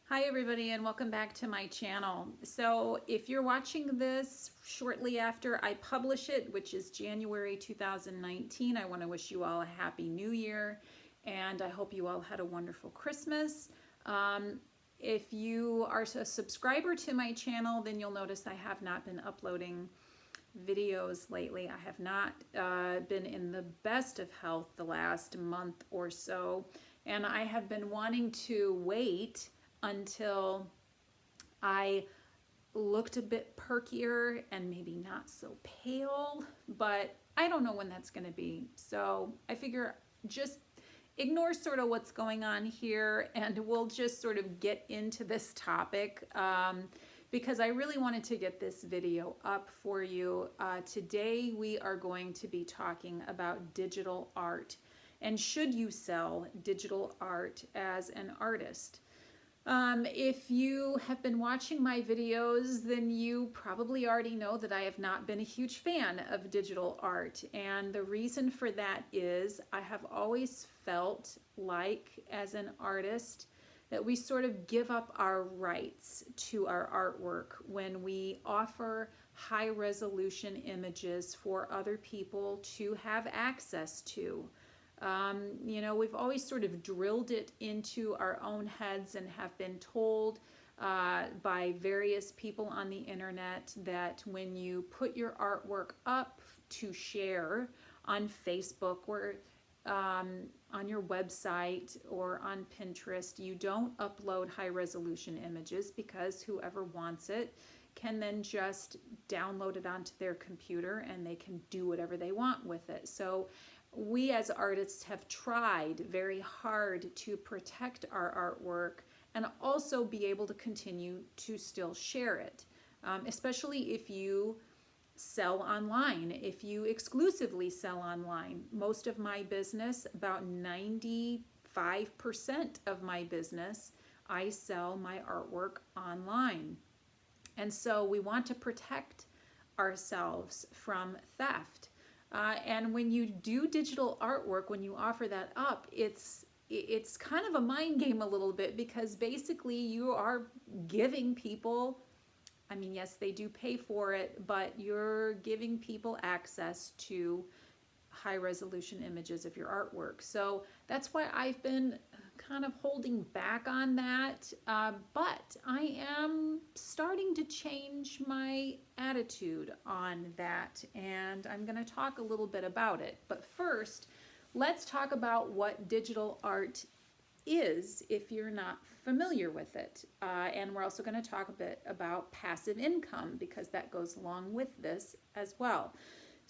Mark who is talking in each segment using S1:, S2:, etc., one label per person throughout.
S1: Hi everybody and welcome back to my channel. So if you're watching this shortly after I publish it, which is January 2019, I want to wish you all a happy new year and I hope you all had a wonderful Christmas. If you are a subscriber to my channel, then you'll notice I have not been uploading videos lately. I have not been in the best of health the last month or so, and I have been wanting to wait until I looked a bit perkier and maybe not so pale, but I don't know when that's going to be. So I figure just ignore sort of what's going on here and we'll just sort of get into this topic because I really wanted to get this video up for you. Today we are going to be talking about digital art and should you sell digital art as an artist. If you have been watching my videos, then you probably already know that I have not been a huge fan of digital art. And the reason for that is I have always felt like, as an artist, that we sort of give up our rights to our artwork when we offer high resolution images for other people to have access to. We've always sort of drilled it into our own heads and have been told by various people on the internet that when you put your artwork up to share on Facebook or on your website or on Pinterest, you don't upload high resolution images because whoever wants it can then just download it onto their computer and they can do whatever they want with it. So we as artists have tried very hard to protect our artwork and also be able to continue to still share it, especially if you sell online, if you exclusively sell online. Most of my business, about 95% of my business, I sell my artwork online. And so we want to protect ourselves from theft. And when you do digital artwork, when you offer that up, it's kind of a mind game a little bit because basically you are giving people, I mean, yes, they do pay for it, but you're giving people access to high resolution images of your artwork. So that's why I've been kind of holding back on that, but I am starting to change my attitude on that, and I'm going to talk a little bit about it. But first, let's talk about what digital art is if you're not familiar with it. And we're also going to talk a bit about passive income because that goes along with this as well.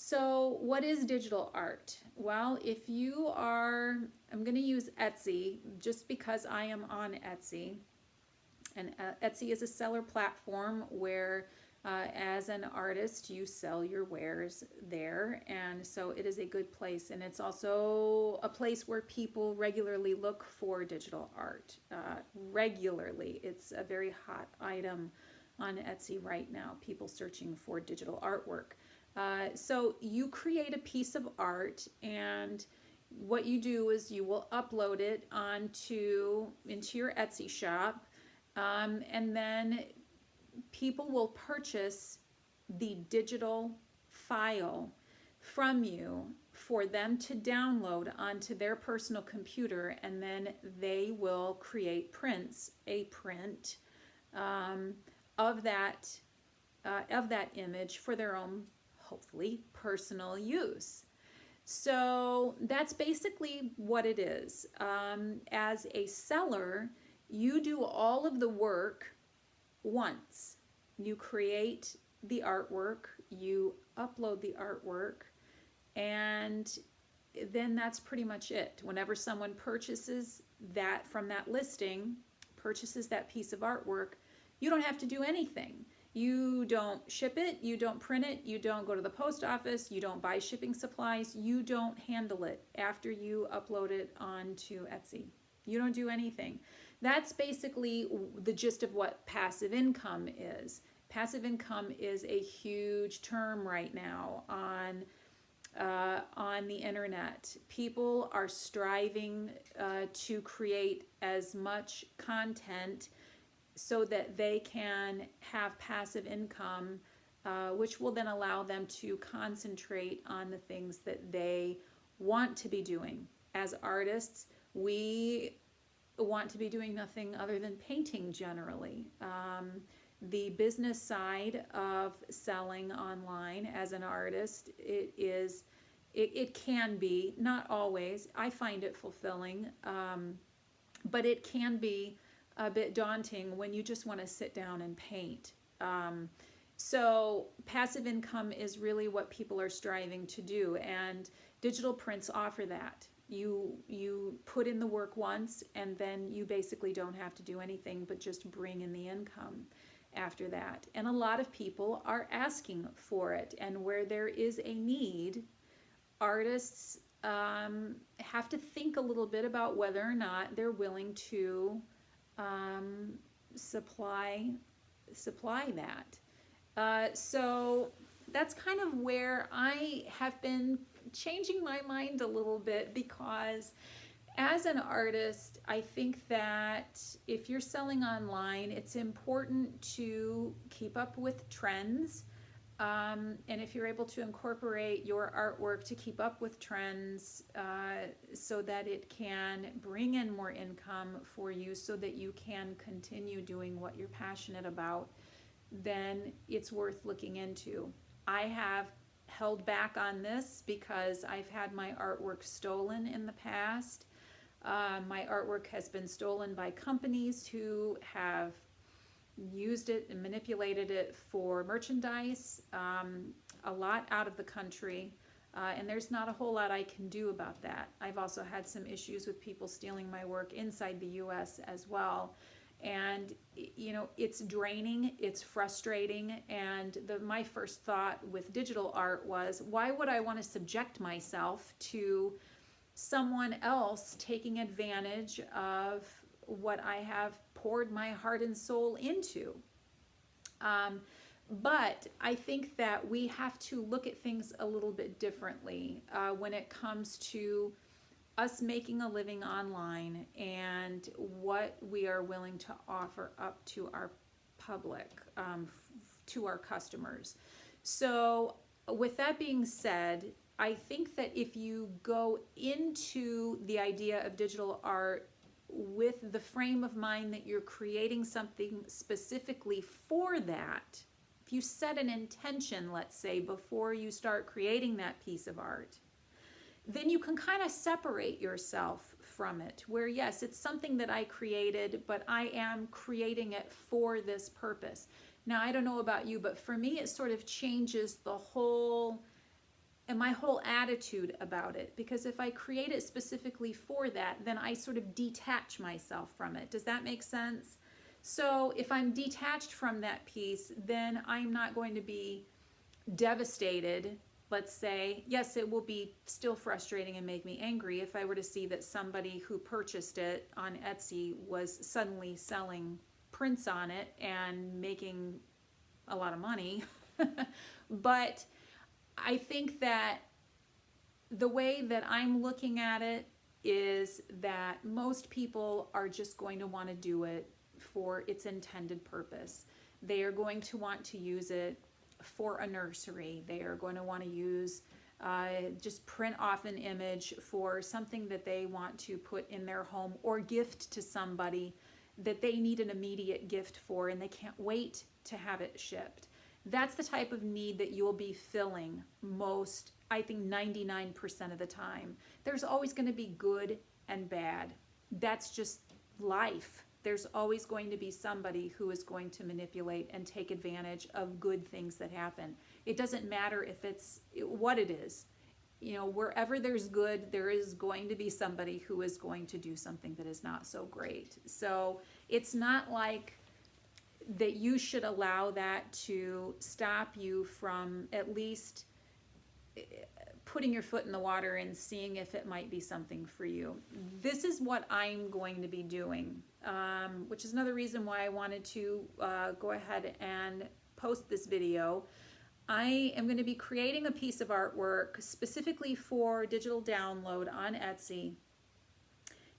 S1: So what is digital art? Well, if you are, I'm going to use Etsy just because I am on Etsy. And Etsy is a seller platform where as an artist you sell your wares there, and so it is a good place, and it's also a place where people regularly look for digital art. Regularly, it's a very hot item on Etsy right now, people searching for digital artwork. So you create a piece of art, and what you do is you will upload it into your Etsy shop, and then people will purchase the digital file from you for them to download onto their personal computer, and then they will create a print of that image for their own, hopefully, personal use. So that's basically what it is. As a seller, you do all of the work once. You create the artwork, you upload the artwork, and then that's pretty much it. Whenever someone purchases that from that listing, purchases that piece of artwork, you don't have to do anything. You don't ship it, you don't print it, you don't go to the post office, you don't buy shipping supplies, you don't handle it after you upload it onto Etsy. You don't do anything. That's basically the gist of what passive income is. Passive income is a huge term right now on the internet. People are striving to create as much content so that they can have passive income, which will then allow them to concentrate on the things that they want to be doing. As artists, we want to be doing nothing other than painting generally. The business side of selling online as an artist, it can be, not always. I find it fulfilling, but it can be a bit daunting when you just want to sit down and paint. So passive income is really what people are striving to do, and digital prints offer that. You put in the work once, and then you basically don't have to do anything but just bring in the income after that. And a lot of people are asking for it, and where there is a need, artists have to think a little bit about whether or not they're willing to supply that. So that's kind of where I have been changing my mind a little bit, because as an artist, I think that if you're selling online, it's important to keep up with trends. And if you're able to incorporate your artwork to keep up with trends, so that it can bring in more income for you so that you can continue doing what you're passionate about, then it's worth looking into. I have held back on this because I've had my artwork stolen in the past. My artwork has been stolen by companies who have used it and manipulated it for merchandise, a lot out of the country, and there's not a whole lot I can do about that. I've also had some issues with people stealing my work inside the US as well, and it's draining, it's frustrating, and my first thought with digital art was, why would I want to subject myself to someone else taking advantage of what I have poured my heart and soul into? But I think that we have to look at things a little bit differently when it comes to us making a living online and what we are willing to offer up to our public, to our customers. So with that being said, I think that if you go into the idea of digital art with the frame of mind that you're creating something specifically for that, if you set an intention, let's say, before you start creating that piece of art, then you can kind of separate yourself from it, where yes, it's something that I created, but I am creating it for this purpose. Now, I don't know about you, but for me, it sort of changes the whole and my whole attitude about it, because if I create it specifically for that, then I sort of detach myself from it. Does that make sense? So if I'm detached from that piece, then I'm not going to be devastated. Let's say, yes, it will be still frustrating and make me angry if I were to see that somebody who purchased it on Etsy was suddenly selling prints on it and making a lot of money. But I think that the way that I'm looking at it is that most people are just going to want to do it for its intended purpose. They are going to want to use it for a nursery. They are going to want to use, just print off an image for something that they want to put in their home or gift to somebody that they need an immediate gift for and they can't wait to have it shipped. That's the type of need that you'll be filling most, I think 99% of the time. There's always going to be good and bad. That's just life. There's always going to be somebody who is going to manipulate and take advantage of good things that happen. It doesn't matter if it's what it is. Wherever there's good, there is going to be somebody who is going to do something that is not so great. So it's not like that you should allow that to stop you from at least putting your foot in the water and seeing if it might be something for you. This is what I'm going to be doing, which is another reason why I wanted to go ahead and post this video. I am going to be creating a piece of artwork specifically for digital download on Etsy.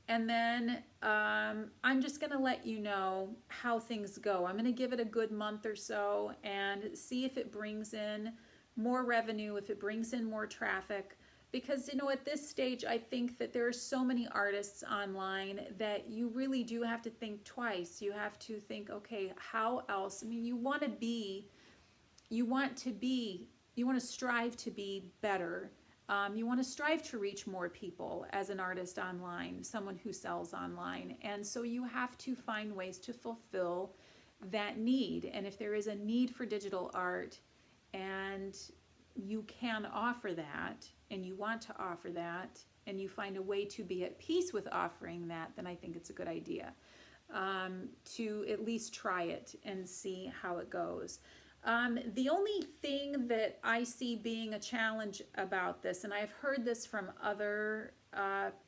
S1: And then I'm just going to let you know how things go. I'm going to give it a good month or so and see if it brings in more revenue, if it brings in more traffic. Because, you know, at this stage, I think that there are so many artists online that you really do have to think twice. You have to think, okay, how else? I mean, you want to strive to be better. You want to strive to reach more people as an artist online, someone who sells online. And so you have to find ways to fulfill that need. And if there is a need for digital art and you can offer that and you want to offer that and you find a way to be at peace with offering that, then I think it's a good idea to at least try it and see how it goes. The only thing that I see being a challenge about this, and I've heard this from other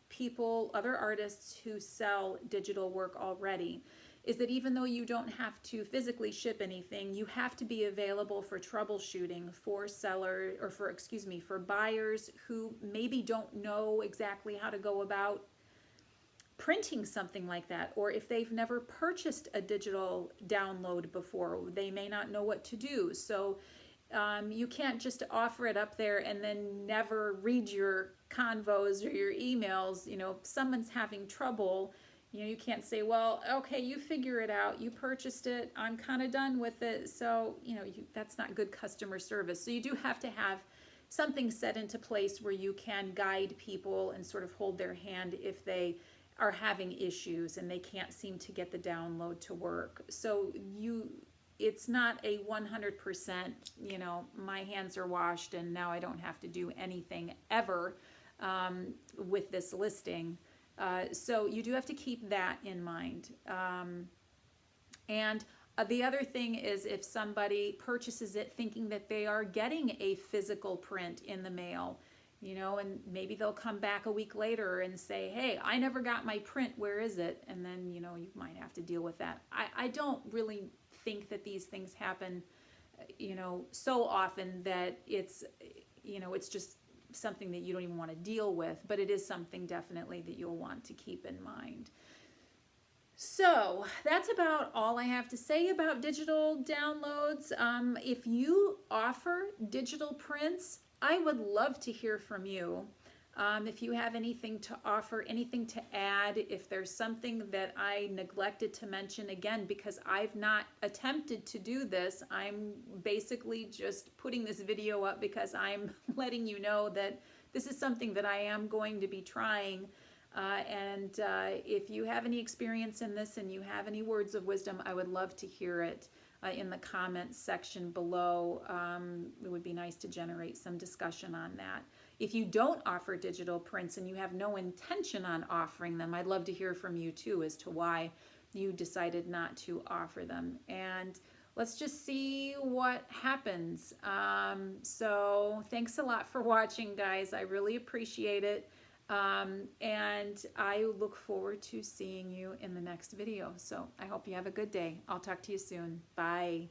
S1: people, other artists who sell digital work already, is that even though you don't have to physically ship anything, you have to be available for troubleshooting for for buyers who maybe don't know exactly how to go about printing something like that, or if they've never purchased a digital download before, they may not know what to do. So you can't just offer it up there and then never read your convos or your emails. You know, if someone's having trouble, you know, you can't say, well, okay, you figure it out, you purchased it, I'm kind of done with it. So, you know, that's not good customer service. So you do have to have something set into place where you can guide people and sort of hold their hand if they are having issues and they can't seem to get the download to work. So it's not a 100%, you know, my hands are washed and now I don't have to do anything ever with this listing. So you do have to keep that in mind. And the other thing is, if somebody purchases it thinking that they are getting a physical print in the mail, you know, and maybe they'll come back a week later and say, hey, I never got my print, where is it? And then, you know, you might have to deal with that. I don't really think that these things happen, you know, so often that it's, you know, it's just something that you don't even want to deal with, but it is something definitely that you'll want to keep in mind. So that's about all I have to say about digital downloads. If you offer digital prints, I would love to hear from you. If you have anything to offer, anything to add, if there's something that I neglected to mention, again, because I've not attempted to do this, I'm basically just putting this video up because I'm letting you know that this is something that I am going to be trying. If you have any experience in this and you have any words of wisdom, I would love to hear it in the comments section below. It would be nice to generate some discussion on that. If you don't offer digital prints and you have no intention on offering them, I'd love to hear from you too as to why you decided not to offer them. And let's just see what happens. So thanks a lot for watching, guys. I really appreciate it. And I look forward to seeing you in the next video. So I hope you have a good day. I'll talk to you soon. Bye.